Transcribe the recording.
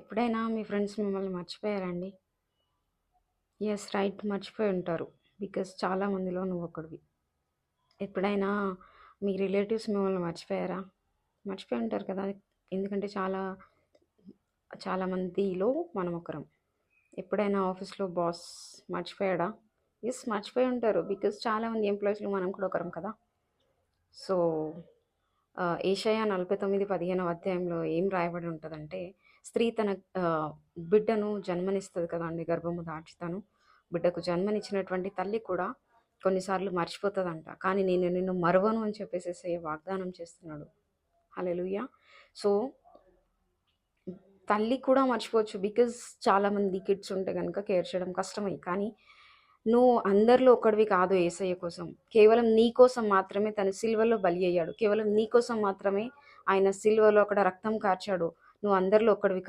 ఎప్పుడైనా మీ ఫ్రెండ్స్ మిమ్మల్ని మర్చిపోయారండి? Yes. Right. మర్చిపోయి ఉంటారు. బికాజ్ చాలా మందిలో నువ్వొకడివి. ఎప్పుడైనా మీ రిలేటివ్స్ మిమ్మల్ని మర్చిపోయారా? మర్చిపోయి ఉంటారు కదా! ఎందుకంటే చాలా మందిలో మనం ఒకరం. ఎప్పుడైనా ఆఫీస్‌లో బాస్ మర్చిపోయాడా? యెస్. మర్చిపోయి ఉంటారు. బికాజ్ చాలామంది ఎంప్లాయీస్‌లో మనం కూడా ఒకరం కదా! సో, యెషయా 49:15 అధ్యాయంలో ఏం రాయబడి ఉంటదంటే, స్త్రీ తన బిడ్డను జన్మనిస్తది కదండీ! గర్భము దాల్చి బిడ్డకు జన్మనిచ్చినటువంటి తల్లి కూడా కొన్నిసార్లు మర్చిపోతదంట. కానీ నేను నిన్ను మరువను అని చెప్పేసి యేసయ్య వాగ్దానం చేస్తున్నాడు. హల్లెలూయా! సో, తల్లి కూడా మర్చిపోవచ్చు. బికాజ్ చాలామంది కిడ్స్ ఉంటే గనుక కేర్ చేయడం కష్టమే. కానీ నువ్వు అందరిలో ఒక్కడివి కాదు యేసయ్య కోసం. కేవలం నీ కోసం మాత్రమే తను సిలువలో బలి అయ్యాడు. కేవలం నీ కోసం మాత్రమే ఆయన సిలువలో అక్కడ రక్తం కార్చాడు. నువ్వు అందరిలో ఒక్కడివి